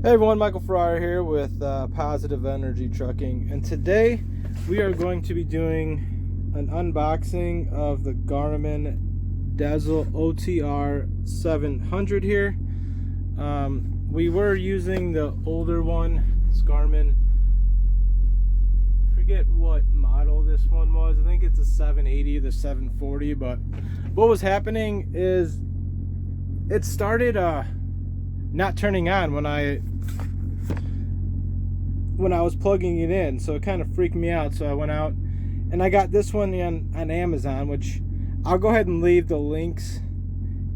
Hey everyone, Michael Ferrara here with Positive Energy Trucking, and today we are going to be doing an unboxing of the Garmin Dezl OTR700 here. We were using the older one, it's Garmin. I forget what model this one was. I think it's a 780 or the 740, but what was happening is it started not turning on when I was plugging it in, so it kind of freaked me out. So I went out and I got this one on Amazon, which I'll go ahead and leave the links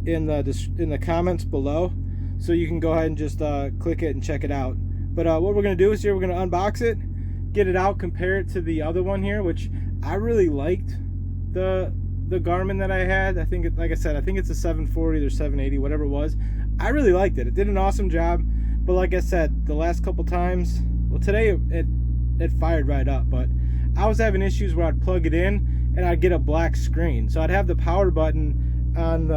in the comments below, so you can go ahead and just click it and check it out. But what we're gonna do is we're gonna unbox it, get it out, compare it to the other one here, which I really liked the Garmin that I had. I think like I said, I think it's a 740 or 780, whatever it was. I really liked it. It did an awesome job. But like I said, the last couple times, well, today it fired right up, but I was having issues where I'd plug it in and I'd get a black screen. So I'd have the power button on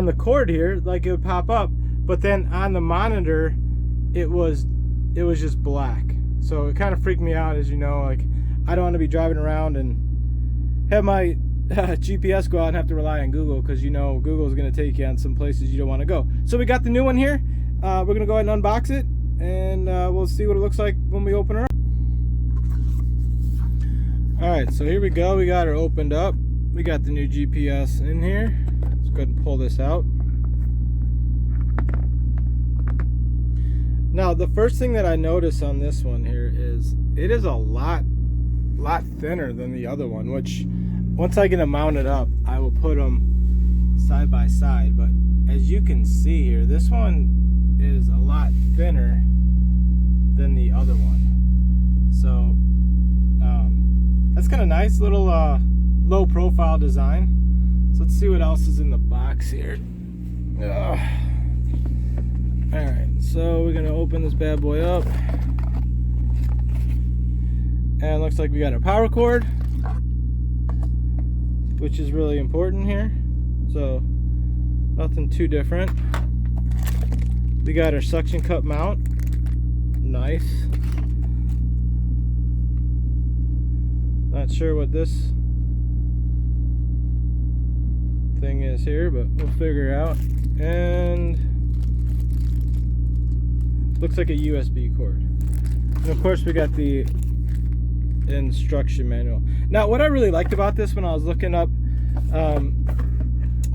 the cord here, like it would pop up, but then on the monitor it was just black. So it kind of freaked me out. As you know, like, I don't want to be driving around and have my GPS go out and have to rely on Google, because you know Google is going to take you on some places you don't want to go. So we got the new one here. We're going to go ahead and unbox it, and we'll see what it looks like when we open her up. Alright, so here we go. We got her opened up. We got the new GPS in here. Let's go ahead and pull this out. Now, the first thing that I notice on this one here is it is a lot thinner than the other one, which once I get them mounted up, I will put them side by side. But as you can see here, this one is a lot thinner than the other one. So that's kind of nice, little low profile design. So let's see what else is in the box here. Alright, so we're gonna open this bad boy up. And looks like we got our power cord, which is really important here. So nothing too different. We got our suction cup mount. Nice. Not sure what this thing is here, but we'll figure it out. And looks like a USB cord. And of course we got the instruction manual. Now, what I really liked about this when I was looking up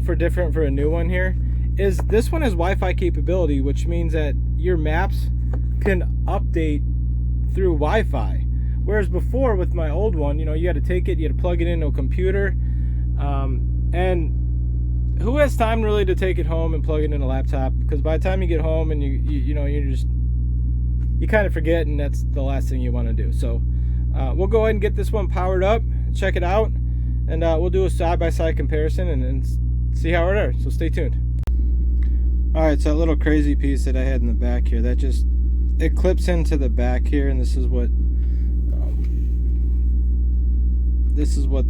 for a new one here is this one has Wi-Fi capability, which means that your maps can update through Wi-Fi. Whereas before with my old one, you know, you had to take it, you had to plug it into a computer, and who has time really to take it home and plug it in a laptop? Because by the time you get home and you kind of forget, and that's the last thing you want to do. So we'll go ahead and get this one powered up, check it out, and we'll do a side-by-side comparison and see how it is. So stay tuned. Alright, so that little crazy piece that I had in the back here, it clips into the back here, and this is what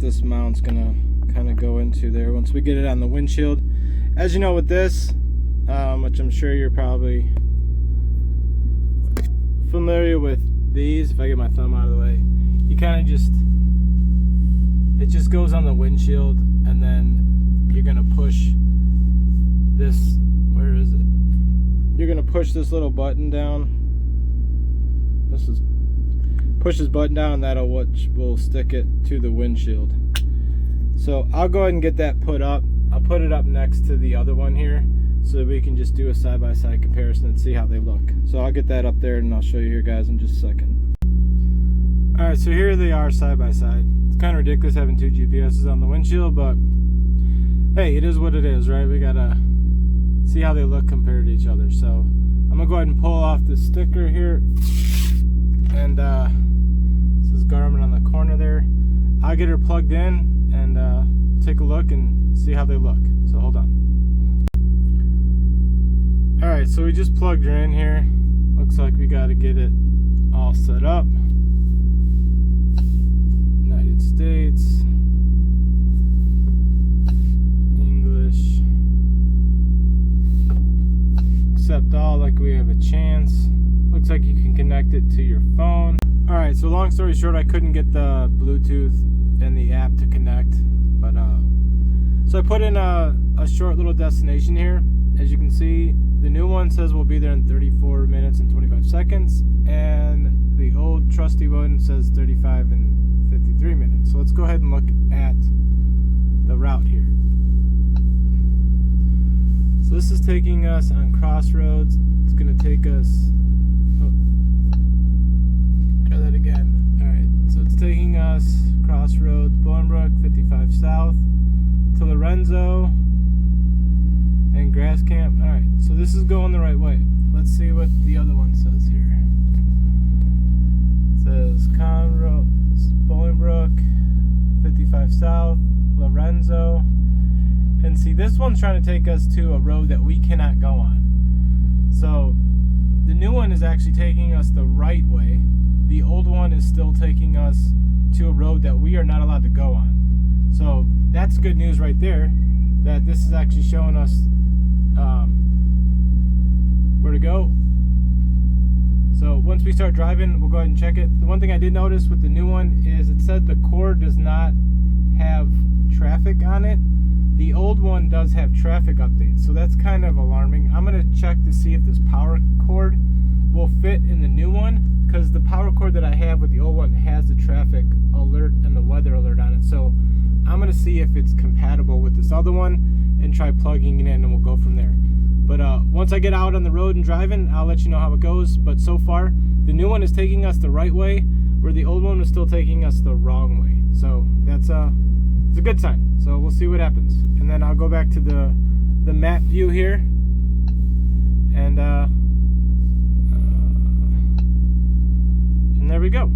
this mount's gonna kind of go into there once we get it on the windshield. As you know, with this, which I'm sure you're probably familiar with these, if I get my thumb out of the way, you kind of it just goes on the windshield, and then you're gonna push this, where is it? You're gonna push this little button down. Push this button down, and that'll will stick it to the windshield. So I'll go ahead and get that put up. I'll put it up next to the other one here, so that we can just do a side-by-side comparison and see how they look. So I'll get that up there and I'll show you here, guys, in just a second. Alright, so here they are side by side. It's kind of ridiculous having two GPSs on the windshield, but hey, it is what it is, right? We gotta see how they look compared to each other. So I'm gonna go ahead and pull off the sticker here, and this is Garmin on the corner there. I'll get her plugged in and take a look and see how they look. So hold on. Alright, so we just plugged her in here. Looks like we got to get it all set up. United States, English, we have a chance. Looks like you can connect it to your phone. All right, so long story short, I couldn't get the Bluetooth and the app to connect, but so I put in a short little destination here. As you can see, the new one says we'll be there in 34 minutes and 25 seconds, and the old trusty one says 35 and 53 minutes. So let's go ahead and look at the route here. So this is taking us on Crossroads. It's going to take us, try that again. All right, so it's taking us Crossroads, Bolingbrook, 55 south to Lorenzo and Grass Camp. All right, so this is going the right way. Let's see what the other one says here. It says Conroe, Bolingbrook, 55 south, Lorenzo. And see, this one's trying to take us to a road that we cannot go on. So the new one is actually taking us the right way. The old one is still taking us to a road that we are not allowed to go on. So that's good news right there, that this is actually showing us where to go. So once we start driving, we'll go ahead and check it. The one thing I did notice with the new one is it said the cord does not have traffic on it. The old one does have traffic updates, so that's kind of alarming. I'm going to check to see if this power cord will fit in the new one, because the power cord that I have with the old one has the traffic alert and the weather alert on it. So I'm going to see if it's compatible with this other one and try plugging it in, and we'll go from there. But once I get out on the road and driving, I'll let you know how it goes. But so far, the new one is taking us the right way, where the old one was still taking us the wrong way. So that's it's a good sign. So we'll see what happens. And then I'll go back to the map view here. And there we go.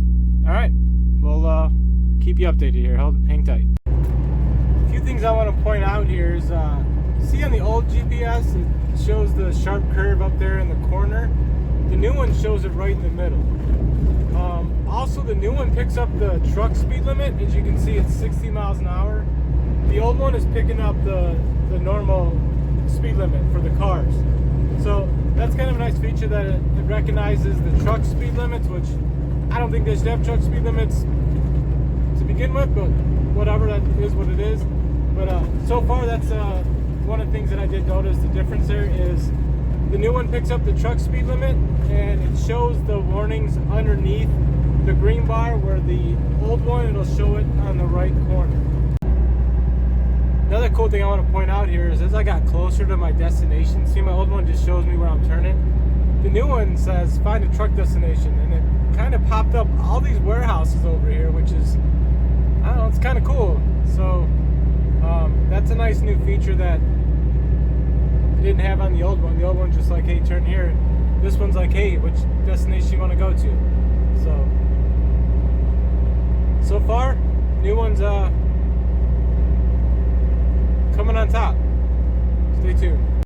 All right. We'll keep you updated here. Hang tight. A few things I want to point out here is, see on the old GPS, it shows the sharp curve up there in the corner. The new one shows it right in the middle. Also, the new one picks up the truck speed limit. As you can see, it's 60 miles an hour. The old one is picking up the normal speed limit for the cars. So that's kind of a nice feature, that it recognizes the truck speed limits, which I don't think they should have truck speed limits to begin with, but whatever, that is what it is. But so far, that's one of the things that I did notice. The difference there is the new one picks up the truck speed limit, and it shows the warnings underneath the green bar, where the old one, it'll show it on the right corner. Another cool thing I want to point out here is, as I got closer to my destination, see, my old one just shows me where I'm turning. The new one says find a truck destination, and it kind of popped up all these warehouses over here, which is, I don't know, it's kind of cool. So that's a nice new feature that I didn't have on the old one. The old one's just like, hey, turn here. This one's like, hey, which destination you want to go to? So far, new one's coming on top. Stay tuned.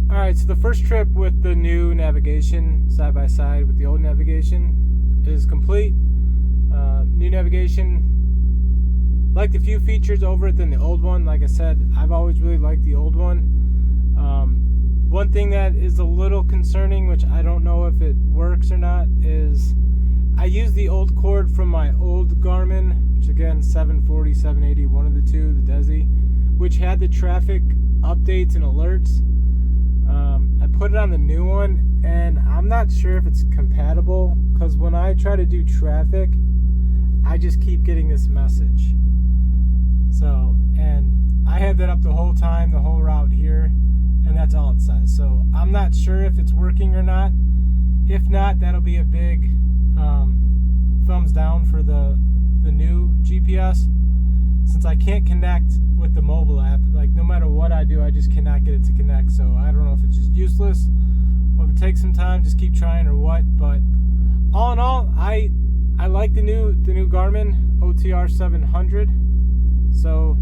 Alright, so the first trip with the new navigation side by side with the old navigation is complete. New navigation, liked a few features over it than the old one. Like I said, I've always really liked the old one. One thing that is a little concerning, which I don't know if it works or not, is I use the old cord from my old Garmin, which again, 740, 780, one of the two, the Dezl, which had the traffic updates and alerts. I put it on the new one, and I'm not sure if it's compatible, because when I try to do traffic, I just keep getting this message. So, and I had that up the whole time, the whole route here, and that's all it says. So I'm not sure if it's working or not. If not, that'll be a big thumbs down for the new GPS, since I can't connect with the mobile app. Like, no matter what I do, I just cannot get it to connect. So I don't know if it's just useless, or if it takes some time, just keep trying, or what. But all in all, I like the new Garmin OTR700. So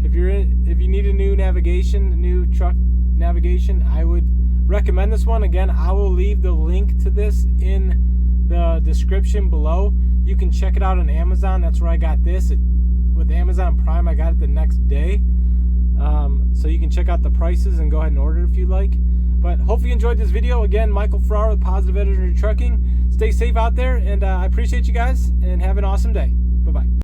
if you need a new navigation, a new truck navigation, I would recommend this one. Again, I will leave the link to this in the description below. You can check it out on Amazon. That's where I got this. With Amazon Prime, I got it the next day. So you can check out the prices and go ahead and order if you'd like. But hopefully you enjoyed this video. Again, Michael Ferrara with Positive Energy Trucking. Stay safe out there, and I appreciate you guys, and have an awesome day. Bye-bye.